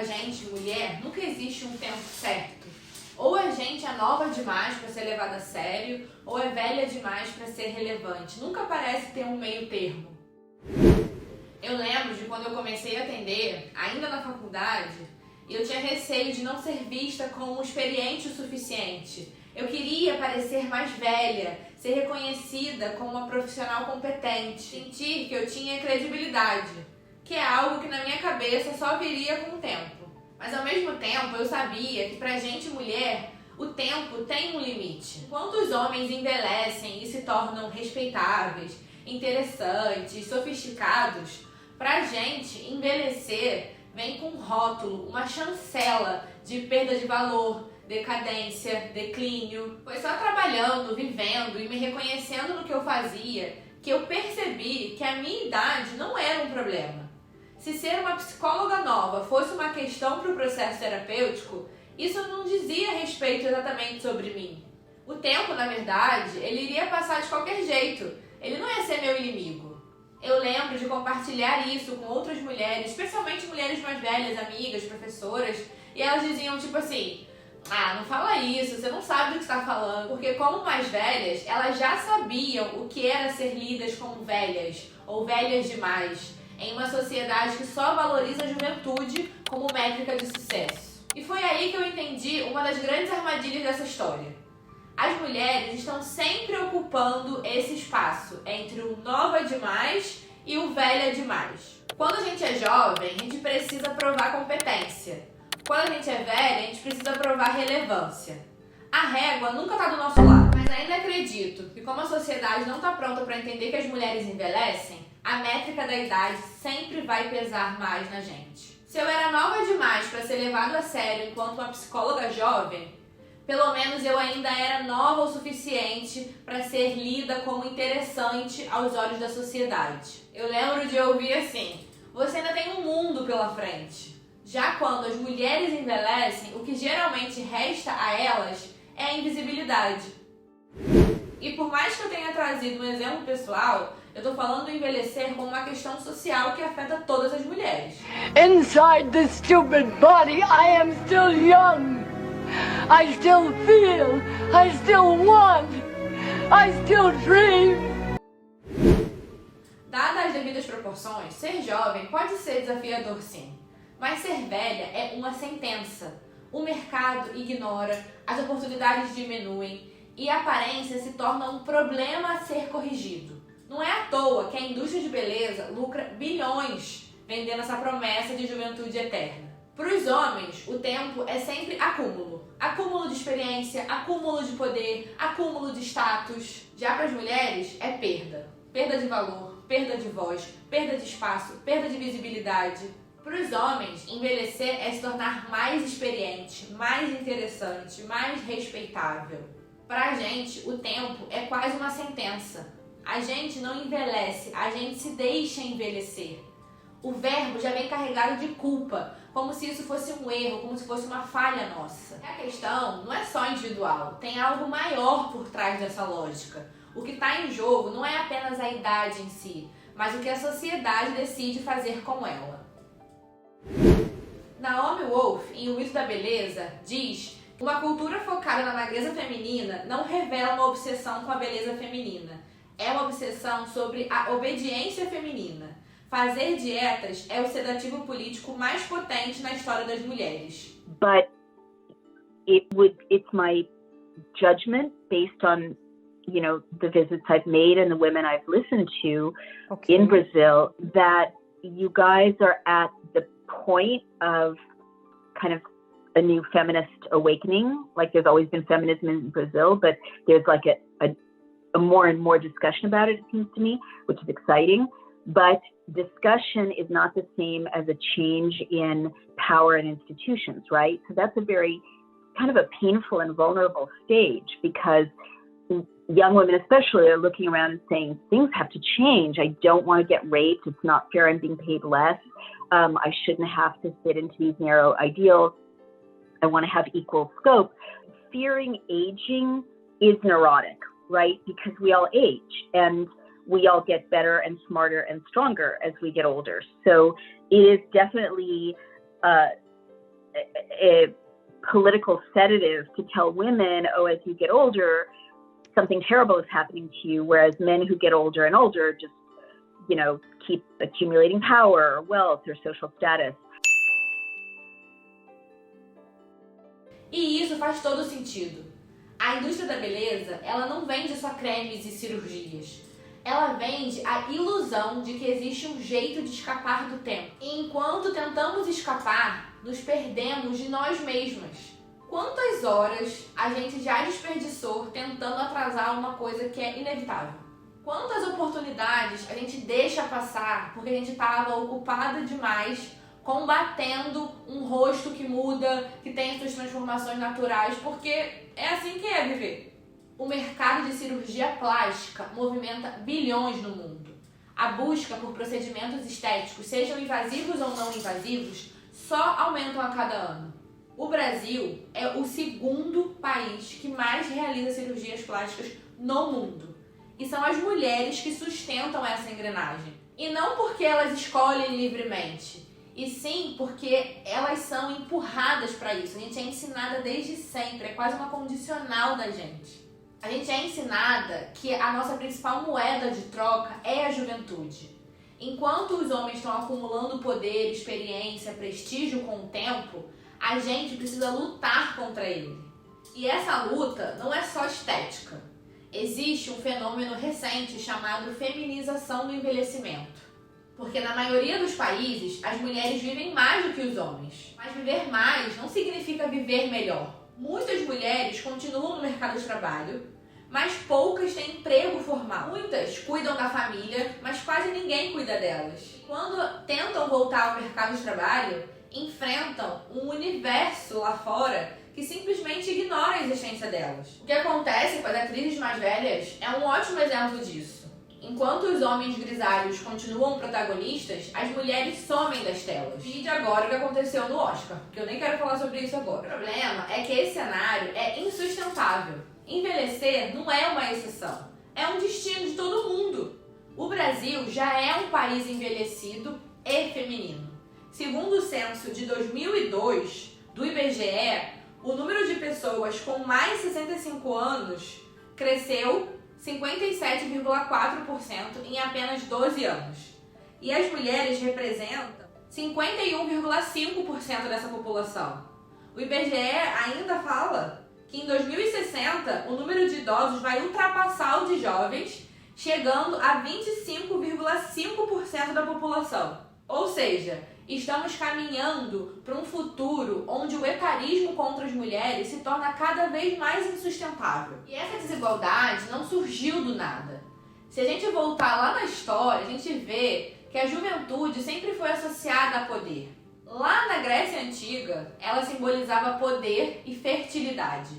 pra gente, mulher, nunca existe um tempo certo. Ou a gente é nova demais para ser levada a sério, ou é velha demais para ser relevante. Nunca parece ter um meio termo. Eu lembro de quando eu comecei a atender, ainda na faculdade, e eu tinha receio de não ser vista como experiente o suficiente. Eu queria parecer mais velha, ser reconhecida como uma profissional competente, sentir que eu tinha credibilidade, que é algo que na minha cabeça só viria com o tempo. Mas ao mesmo tempo eu sabia que pra gente mulher, o tempo tem um limite. Enquanto os homens envelhecem e se tornam respeitáveis, interessantes, sofisticados, pra gente envelhecer vem com um rótulo, uma chancela de perda de valor, decadência, declínio. Foi só trabalhando, vivendo e me reconhecendo no que eu fazia que eu percebi que a minha idade não era um problema. Se ser uma psicóloga nova fosse uma questão para o processo terapêutico, isso não dizia respeito exatamente sobre mim. O tempo, na verdade, ele iria passar de qualquer jeito. Ele não ia ser meu inimigo. Eu lembro de compartilhar isso com outras mulheres, especialmente mulheres mais velhas, amigas, professoras, e elas diziam tipo assim: ah, não fala isso, você não sabe do que está falando. Porque como mais velhas, elas já sabiam o que era ser lidas como velhas, ou velhas demais, em uma sociedade que só valoriza a juventude como métrica de sucesso. E foi aí que eu entendi uma das grandes armadilhas dessa história. As mulheres estão sempre ocupando esse espaço entre o nova demais e o velha demais. Quando a gente é jovem, a gente precisa provar competência. Quando a gente é velha, a gente precisa provar relevância. A régua nunca está do nosso lado. Mas ainda acredito que como a sociedade não está pronta para entender que as mulheres envelhecem, a métrica da idade sempre vai pesar mais na gente. Se eu era nova demais para ser levado a sério enquanto uma psicóloga jovem, pelo menos eu ainda era nova o suficiente para ser lida como interessante aos olhos da sociedade. Eu lembro de ouvir assim: você ainda tem um mundo pela frente. Já quando as mulheres envelhecem, o que geralmente resta a elas é a invisibilidade. E por mais que eu tenha trazido um exemplo pessoal, eu tô falando do envelhecer como uma questão social que afeta todas as mulheres. Inside this stupid body, I am still young. I still feel, I still want, I still dream. Dadas as devidas proporções, ser jovem pode ser desafiador sim, mas ser velha é uma sentença. O mercado ignora, as oportunidades diminuem e a aparência se torna um problema a ser corrigido. Não é à toa que a indústria de beleza lucra bilhões vendendo essa promessa de juventude eterna. Para os homens, o tempo é sempre acúmulo. Acúmulo de experiência, acúmulo de poder, acúmulo de status. Já para as mulheres, é perda. Perda de valor, perda de voz, perda de espaço, perda de visibilidade. Para os homens, envelhecer é se tornar mais experiente, mais interessante, mais respeitável. Para a gente, o tempo é quase uma sentença. A gente não envelhece, a gente se deixa envelhecer. O verbo já vem carregado de culpa, como se isso fosse um erro, como se fosse uma falha nossa. A questão não é só individual, tem algo maior por trás dessa lógica. O que está em jogo não é apenas a idade em si, mas o que a sociedade decide fazer com ela. Naomi Wolf, em O Mito da Beleza, diz: uma cultura focada na magreza feminina não revela uma obsessão com a beleza feminina. É uma obsessão sobre a obediência feminina. Fazer dietas é o sedativo político mais potente na história das mulheres. But it's my judgment based on, you know, the visits I've made and the women I've listened to in Brazil, that you guys are at the point of kind of a new feminist awakening. Like, there's always been feminism in Brazil, but there's like a more and more discussion about it seems to me, which is exciting. But discussion is not the same as a change in power and institutions, right? So that's a very kind of a painful and vulnerable stage, because young women especially are looking around and saying, things have to change. I don't want to get raped. It's not fair. I'm being paid less. I shouldn't have to fit into these narrow ideals. I want to have equal scope. Fearing aging is neurotic, right? Because we all age and we all get better and smarter and stronger as we get older. So it is definitely a political sedative to tell women, oh, as you get older, something terrible is happening to you, whereas men who get older and older just, keep accumulating power or wealth or social status. E isso faz todo sentido. A indústria da beleza, ela não vende só cremes e cirurgias. Ela vende a ilusão de que existe um jeito de escapar do tempo. E enquanto tentamos escapar, nos perdemos de nós mesmas. Quantas horas a gente já desperdiçou tentando atrasar uma coisa que é inevitável? Quantas oportunidades a gente deixa passar porque a gente estava ocupada demais combatendo um rosto que muda, que tem suas transformações naturais, porque é assim que é viver. O mercado de cirurgia plástica movimenta bilhões no mundo. A busca por procedimentos estéticos, sejam invasivos ou não invasivos, só aumentam a cada ano. O Brasil é o segundo país que mais realiza cirurgias plásticas no mundo. E são as mulheres que sustentam essa engrenagem. E não porque elas escolhem livremente, e sim porque elas são empurradas para isso. A gente é ensinada desde sempre, é quase uma condicional da gente. A gente é ensinada que a nossa principal moeda de troca é a juventude. Enquanto os homens estão acumulando poder, experiência, prestígio com o tempo, a gente precisa lutar contra ele. E essa luta não é só estética. Existe um fenômeno recente chamado feminização do envelhecimento. Porque na maioria dos países, as mulheres vivem mais do que os homens. Mas viver mais não significa viver melhor. Muitas mulheres continuam no mercado de trabalho, mas poucas têm emprego formal. Muitas cuidam da família, mas quase ninguém cuida delas. Quando tentam voltar ao mercado de trabalho, enfrentam um universo lá fora que simplesmente ignora a existência delas. O que acontece com as atrizes mais velhas é um ótimo exemplo disso. Enquanto os homens grisalhos continuam protagonistas, as mulheres somem das telas. E de agora o que aconteceu no Oscar, porque eu nem quero falar sobre isso agora. O problema é que esse cenário é insustentável. Envelhecer não é uma exceção, é um destino de todo mundo. O Brasil já é um país envelhecido e feminino. Segundo o censo de 2002 do IBGE, o número de pessoas com mais de 65 anos cresceu 57,4% em apenas 12 anos. E as mulheres representam 51,5% dessa população. O IBGE ainda fala que em 2060 o número de idosos vai ultrapassar o de jovens, chegando a 25,5% da população. Ou seja, estamos caminhando para um futuro onde o etarismo contra as mulheres se torna cada vez mais insustentável. E essa desigualdade não surgiu do nada. Se a gente voltar lá na história, a gente vê que a juventude sempre foi associada a poder. Lá na Grécia Antiga, ela simbolizava poder e fertilidade.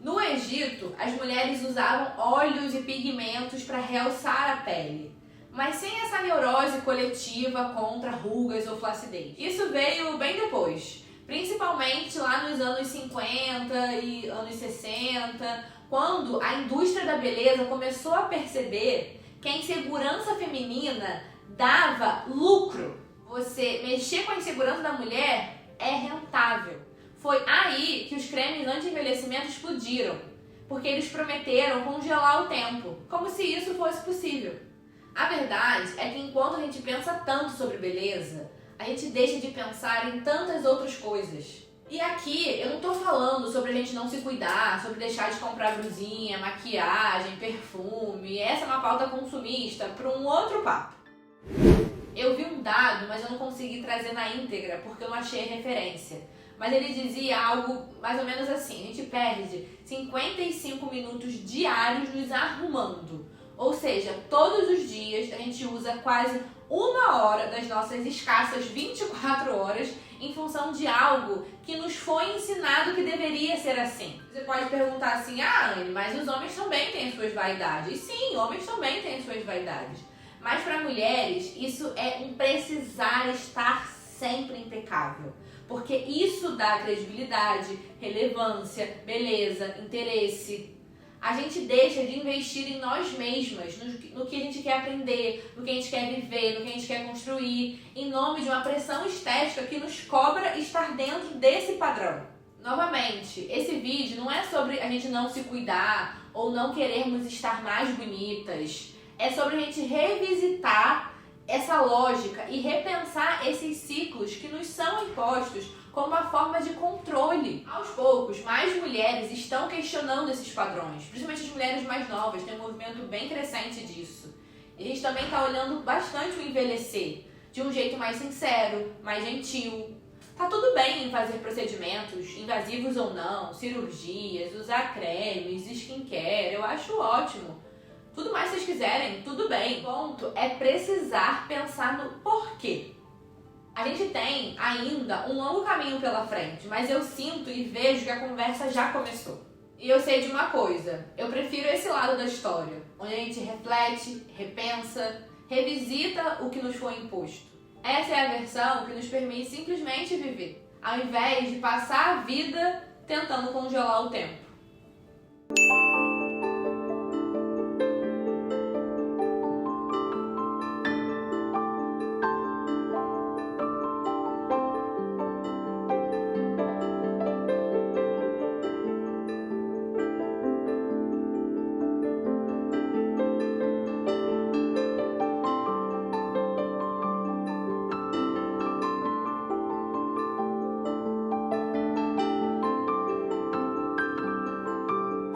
No Egito, as mulheres usavam óleos e pigmentos para realçar a pele, mas sem essa neurose coletiva contra rugas ou flacidez. Isso veio bem depois, principalmente lá nos anos 50 e anos 60, quando a indústria da beleza começou a perceber que a insegurança feminina dava lucro. Você mexer com a insegurança da mulher é rentável. Foi aí que os cremes anti-envelhecimento explodiram, porque eles prometeram congelar o tempo, como se isso fosse possível. A verdade é que enquanto a gente pensa tanto sobre beleza, a gente deixa de pensar em tantas outras coisas. E aqui eu não tô falando sobre a gente não se cuidar, sobre deixar de comprar blusinha, maquiagem, perfume. Essa é uma pauta consumista para um outro papo. Eu vi um dado, mas eu não consegui trazer na íntegra porque eu não achei referência. Mas ele dizia algo mais ou menos assim: a gente perde 55 minutos diários nos arrumando. Ou seja, todos os dias a gente usa quase 1 hora das nossas escassas 24 horas em função de algo que nos foi ensinado que deveria ser assim. Você pode perguntar assim: ah, Anne, mas os homens também têm suas vaidades. E sim, homens também têm suas vaidades. Mas para mulheres, isso é um precisar estar sempre impecável. Porque isso dá credibilidade, relevância, beleza, interesse. a gente deixa de investir em nós mesmas, no que a gente quer aprender, no que a gente quer viver, no que a gente quer construir, em nome de uma pressão estética que nos cobra estar dentro desse padrão. Novamente, esse vídeo não é sobre a gente não se cuidar ou não querermos estar mais bonitas. É sobre a gente revisitar essa lógica e repensar esses ciclos que nos são impostos como uma forma de controle. Aos poucos, mais mulheres estão questionando esses padrões, principalmente as mulheres mais novas, tem um movimento bem crescente disso. E a gente também está olhando bastante o envelhecer, de um jeito mais sincero, mais gentil. Tá tudo bem em fazer procedimentos, invasivos ou não, cirurgias, usar cremes, skincare, eu acho ótimo. Tudo mais que vocês quiserem, tudo bem. O ponto é precisar pensar no porquê. A gente tem ainda um longo caminho pela frente, mas eu sinto e vejo que a conversa já começou. E eu sei de uma coisa, eu prefiro esse lado da história, onde a gente reflete, repensa, revisita o que nos foi imposto. Essa é a versão que nos permite simplesmente viver, ao invés de passar a vida tentando congelar o tempo.